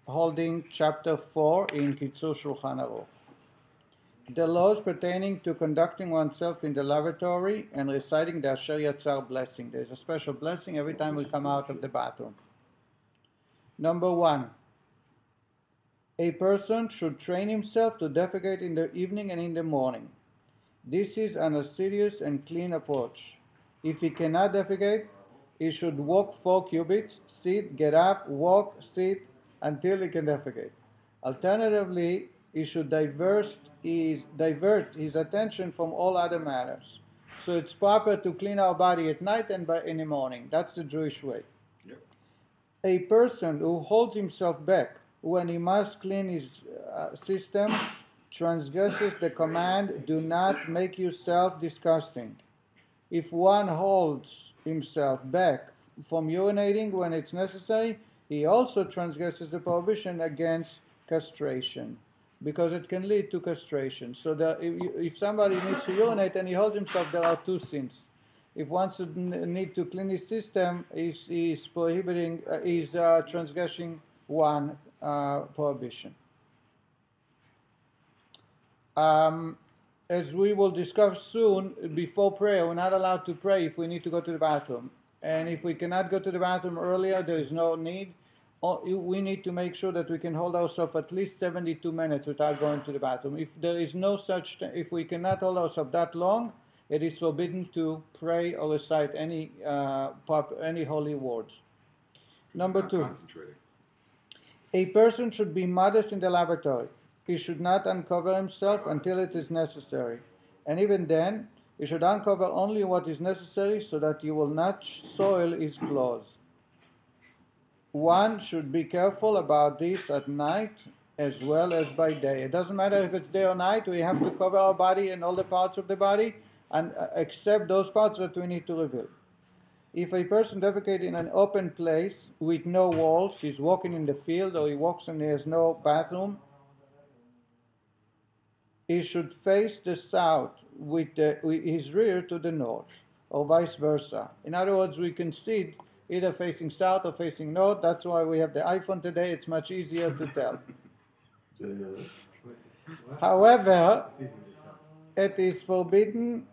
holding chapter 4 in Kitzur Shluchan Aruch. The laws pertaining to conducting oneself in the lavatory and reciting the Asher Yatzar blessing. There is a special blessing every time we come out of the bathroom. Number 1. A person should train himself to defecate in the evening and in the morning. This is an assiduous and clean approach. If he cannot defecate, he should walk 4 cubits, sit, get up, walk, sit, until he can defecate. Alternatively, he should divert his attention from all other matters. So it's proper to clean our body at night and in the morning. That's the Jewish way. Yep. A person who holds himself back when he must clean his system transgresses the command, do not make yourself disgusting. If one holds himself back from urinating when it's necessary, he also transgresses the prohibition against castration, because it can lead to castration. So that if somebody needs to urinate and he holds himself, there are 2 sins. If one needs to clean his system, he's transgressing one prohibition. As we will discuss soon, before prayer, we're not allowed to pray if we need to go to the bathroom. And if we cannot go to the bathroom earlier, there is no need. We need to make sure that we can hold ourselves at least 72 minutes without going to the bathroom. If there is no such, if we cannot hold ourselves that long, it is forbidden to pray or recite any holy words. Number 2. A person should be modest in the lavatory. He should not uncover himself until it is necessary. And even then, he should uncover only what is necessary so that he will not soil his clothes. One should be careful about this at night as well as by day. It doesn't matter if it's day or night, we have to cover our body and all the parts of the body, and except those parts that we need to reveal. If a person defecates in an open place with no walls, he's walking in the field or he walks and there's no bathroom, he should face the south with his rear to the north, or vice versa. In other words, we can sit either facing south or facing north. That's why we have the iPhone today. It's much easier to tell. However, it is forbidden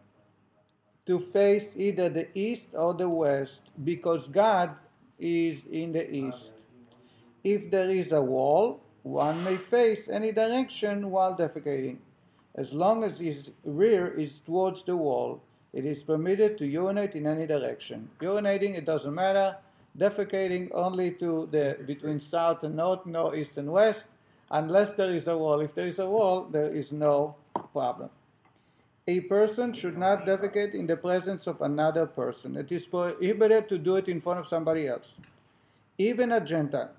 to face either the east or the west, because God is in the east. If there is a wall, one may face any direction while defecating. As long as his rear is towards the wall, it is permitted to urinate in any direction. Urinating, it doesn't matter. Defecating only to between south and north, no east and west, unless there is a wall. If there is a wall, there is no problem. A person should not defecate in the presence of another person. It is prohibited to do it in front of somebody else, even a Gentile.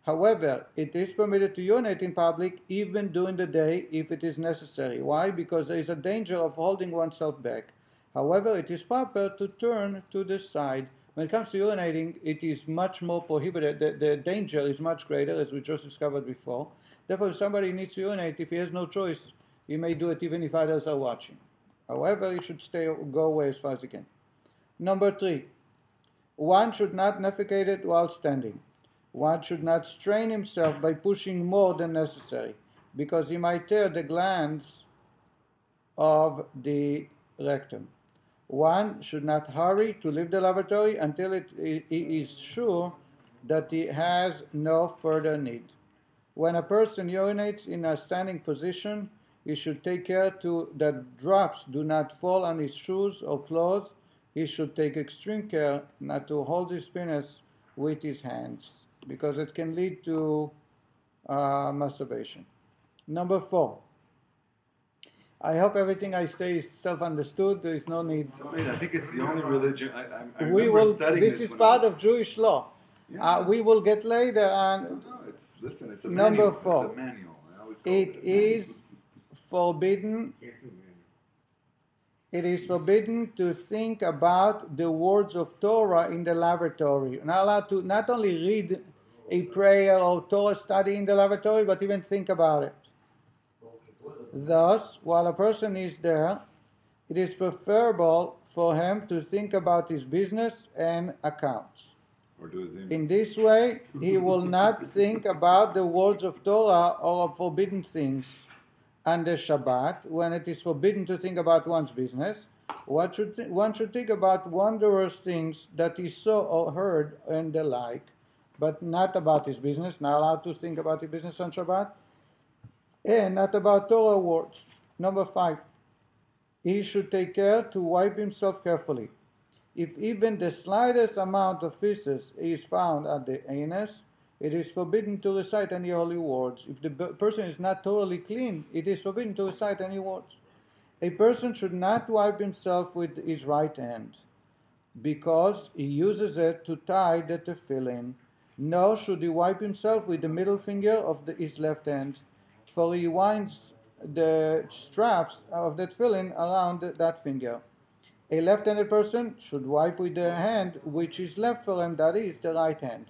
However, it is permitted to urinate in public even during the day if it is necessary. Why? Because there is a danger of holding oneself back. However, it is proper to turn to the side. When it comes to urinating, it is much more prohibited. The danger is much greater, as we just discovered before. Therefore, if somebody needs to urinate, if he has no choice, he may do it even if others are watching. However, he should go away as far as he can. Number 3. One should not defecate while standing. One should not strain himself by pushing more than necessary, because he might tear the glands of the rectum. One should not hurry to leave the lavatory until he is sure that he has no further need. When a person urinates in a standing position, he should take care that drops do not fall on his shoes or clothes. He should take extreme care not to hold his penis with his hands, because it can lead to masturbation. Number 4. I hope everything I say is self-understood. There is no need. I think it's the only religion. I remember studying this is part of Jewish law. Yeah. We will get later on. No, it's a number manual. 4. It's a manual. I always call It is forbidden. It is forbidden to think about the words of Torah in the lavatory. You're not allowed to not only read a prayer or Torah study in the lavatory, but even think about it. Thus, while a person is there, it is preferable for him to think about his business and accounts. Or do his image. In this way, he will not think about the words of Torah or of forbidden things. And the Shabbat, when it is forbidden to think about one's business, one should think about wondrous things that he saw or heard and the like, but not about his business, not allowed to think about his business on Shabbat, and not about Torah words. Number 5, he should take care to wipe himself carefully. If even the slightest amount of feces is found at the anus, it is forbidden to recite any holy words. If the person is not totally clean, it is forbidden to recite any words. A person should not wipe himself with his right hand, because he uses it to tie the tefillin. Nor should he wipe himself with the middle finger of his left hand, for he winds the straps of the tefillin around that finger. A left-handed person should wipe with the hand which is left for him, that is, the right hand.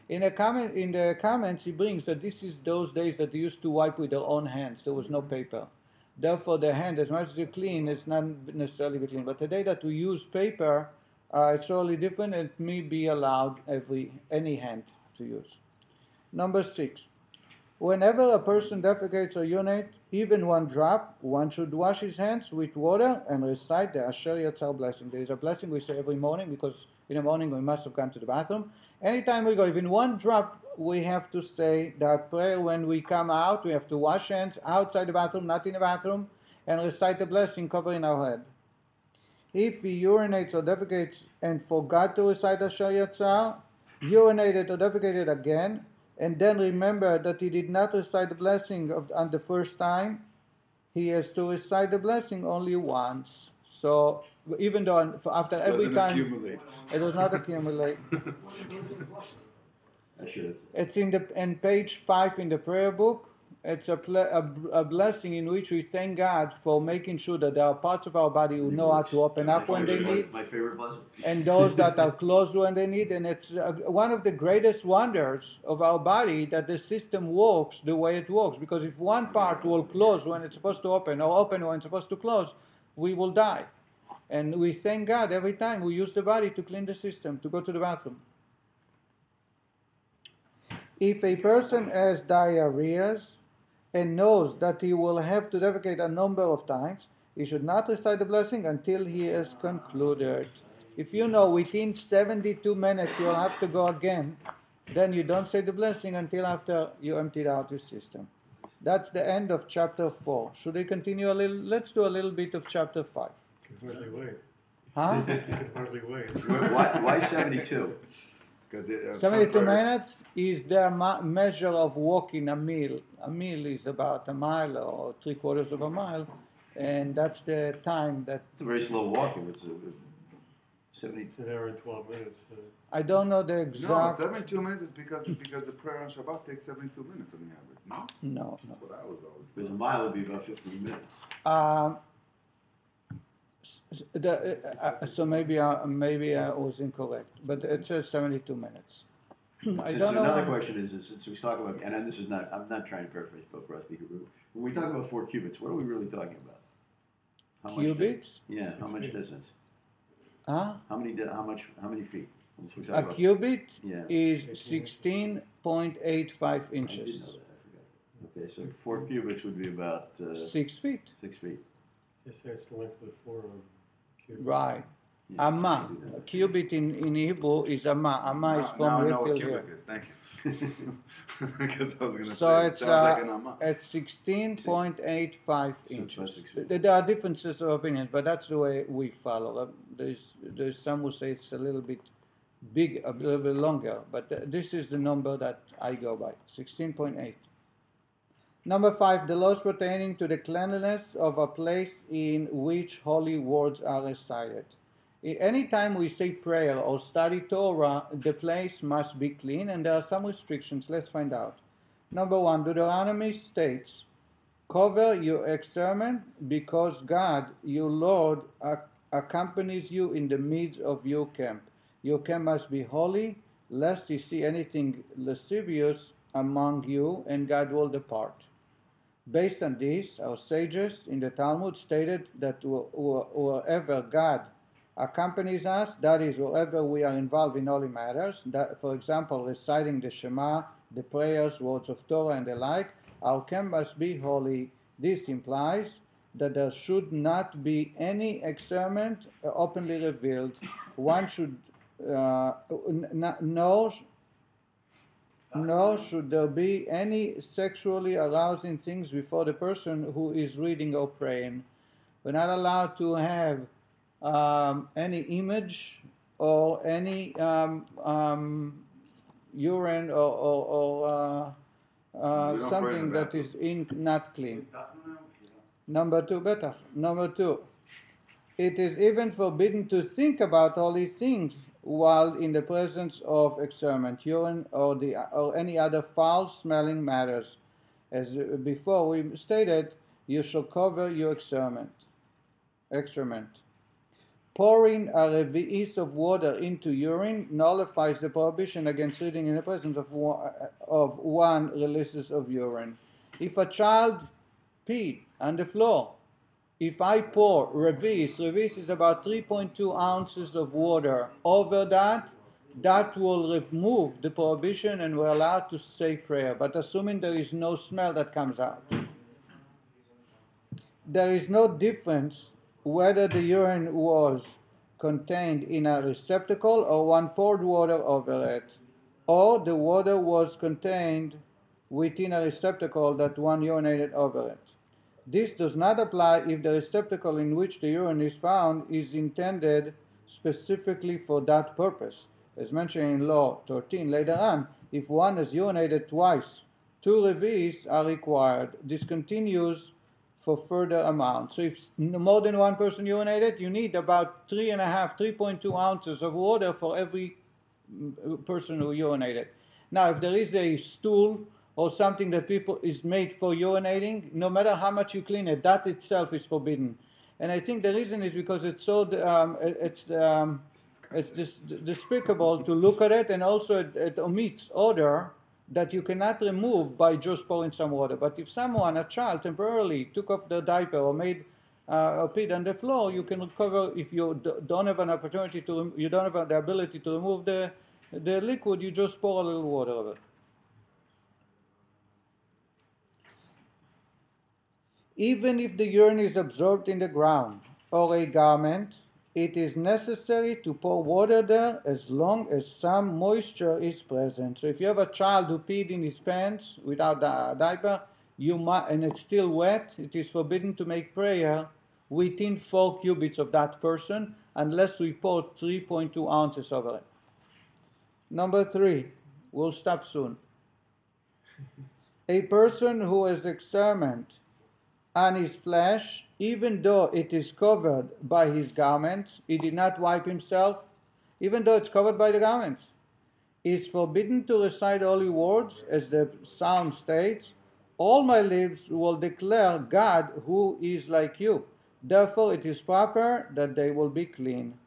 In the comments, he brings that this is those days that they used to wipe with their own hands. There was no paper. Therefore, the hand, as much as you clean, it's not necessarily be clean. But today that we use paper, it's totally different. It may be allowed any hand to use. Number 6. Whenever a person defecates or urinates, even one drop, one should wash his hands with water and recite the Asher Yatzar blessing. There is a blessing we say every morning, because in the morning we must have gone to the bathroom. Anytime we go, even one drop, we have to say that prayer. When we come out, we have to wash hands outside the bathroom, not in the bathroom, and recite the blessing covering our head. If he urinates or defecates and forgot to recite Asher Yatzar, urinated or defecated again, and then remember that he did not recite the blessing on the first time, he has to recite the blessing only once. So even though after every time, it does not accumulate. It's in page 5 in the prayer book. It's a blessing in which we thank God for making sure that there are parts of our body who know how to open up when they need. My favorite blessing. And those that are closed when they need. And it's one of the greatest wonders of our body that the system works the way it works. Because if one part will close when it's supposed to open, or open when it's supposed to close, we will die. And we thank God every time we use the body to clean the system, to go to the bathroom. If a person has diarrheas and knows that he will have to defecate a number of times, he should not recite the blessing until he has concluded. If you know within 72 minutes you'll have to go again, then you don't say the blessing until after you emptied out your system. That's the end of chapter 4. Should we continue a little? Let's do a little bit of chapter 5. You can hardly wait. Huh? You can hardly wait. Why 72? 72 minutes is the measure of walking a mile. A mile is about a mile or 3/4 of a mile, and that's the time that... It's a very slow walk. It's 70. It's an hour and 12 minutes. I don't know the exact... No, 72 minutes is because the prayer on Shabbat takes 72 minutes on the average. No? No. That's what I was always... Because a mile would be about 15 minutes. So maybe I was incorrect, but it says 72 minutes. I don't know. Another question is, since we talk about, and this is not, I'm not trying to paraphrase, but for us to be Hebrew, when we talk about 4 cubits, what are we really talking about? How Cubits? How much distance? Huh? How many feet? A cubit Yeah. is 16.85 inches. Okay, so 4 cubits would be about 6 feet. 6 feet. They say it's the length of the forearm. Right. Yeah, Amma. A cubit in Hebrew is amma. Amma is from here till here. Thank you. Because I was going to So say, it's it sounds like an amma. it's 16.85 So inches. 6 feet. There are differences of opinions, but that's the way we follow. There's some who say it's a little bit big, a little bit longer, but this is the number that I go by, 16.8. Number 5, the laws pertaining to the cleanliness of a place in which holy words are recited. Anytime we say prayer or study Torah, the place must be clean, and there are some restrictions. Let's find out. Number 1, Deuteronomy states, cover your excrement because God, your Lord, accompanies you in the midst of your camp. Your camp must be holy, lest you see anything lascivious among you, and God will depart. Based on this, our sages in the Talmud stated that wherever God accompanies us, that is, wherever we are involved in holy matters, that, for example, reciting the Shema, the prayers, words of Torah, and the like, our camp must be holy. This implies that there should not be any experiment openly revealed. One should nor should there be any sexually arousing things before the person who is reading or praying. We're not allowed to have any image or any urine or something that is not clean. Number two, it is even forbidden to think about holy things while in the presence of excrement, urine, or any other foul-smelling matters. As before we stated, you shall cover your excrement. Pouring a revi'is of water into urine nullifies the prohibition against reading in the presence of one releases of urine. If a child peed on the floor, if I pour revi'is is about 3.2 ounces of water over that will remove the prohibition and we're allowed to say prayer, but assuming there is no smell that comes out. There is no difference whether the urine was contained in a receptacle or one poured water over it, or the water was contained within a receptacle that one urinated over it. This does not apply if the receptacle in which the urine is found is intended specifically for that purpose. As mentioned in Law 13 later on, if one has urinated twice, 2 revi'is are required. This continues for further amounts. So if more than one person urinated, you need about 3.2 ounces of water for every person who urinated. Now, if there is a stool or something that is made for urinating, no matter how much you clean it, that itself is forbidden. And I think the reason is because it's so it's despicable to look at it, and also it omits odor that you cannot remove by just pouring some water. But if someone, a child, temporarily took off their diaper or made or peed on the floor, you can recover. If you don't have an opportunity to, you don't have the ability to remove the liquid, you just pour a little water over it. Even if the urine is absorbed in the ground or a garment, it is necessary to pour water there as long as some moisture is present. So if you have a child who peed in his pants without a diaper, and it's still wet, it is forbidden to make prayer within 4 cubits of that person unless we pour 3.2 ounces over it. Number 3, we'll stop soon. A person who has excrement on his flesh, even though it is covered by his garments, he did not wipe himself, even though it's covered by the garments, is forbidden to recite holy words, as the psalm states, all my lips will declare God who is like you. Therefore it is proper that they will be clean.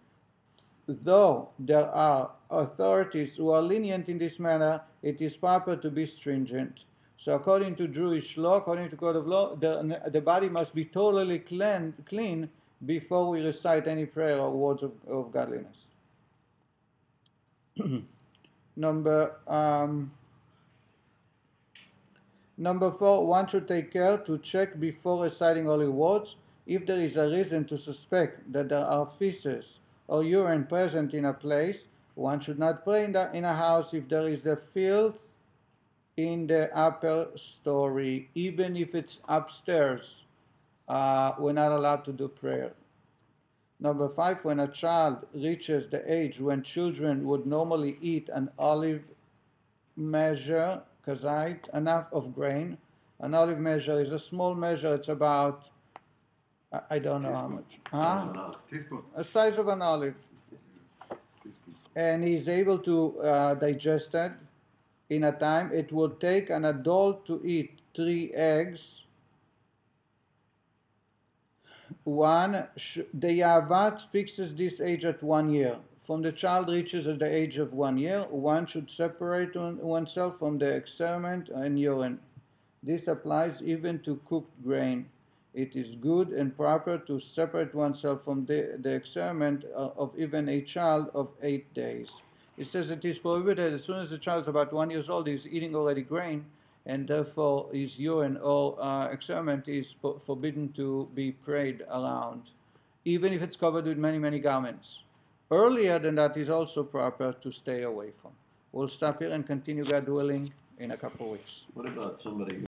Though there are authorities who are lenient in this manner, it is proper to be stringent. So according to Jewish law, according to code of law, the body must be totally clean before we recite any prayer or words of godliness. Number 4, one should take care to check before reciting holy words. If there is a reason to suspect that there are feces or urine present in a place, one should not pray in a house if there is a filth in the upper story. Even if it's upstairs, we're not allowed to do prayer. Number 5, when a child reaches the age when children would normally eat an olive measure, kazait, enough of grain. An olive measure is a small measure. It's about, I don't know how much. Teaspoon. A size of an olive. Teaspoon. And he's able to digest it in a time. It would take an adult to eat 3 eggs. The Yavat fixes this age at 1 year. From the child reaches at the age of 1 year, one should separate oneself from the excrement and urine. This applies even to cooked grain. it is good and proper to separate oneself from the experiment of even a child of 8 days. It says it is prohibited as soon as the child is about 1 year old, he's eating already grain, and therefore his urine or excrement is forbidden to be prayed around, even if it's covered with many, many garments. Earlier than that is also proper to stay away from. We'll stop here and continue, God willing, in a couple of weeks. What about somebody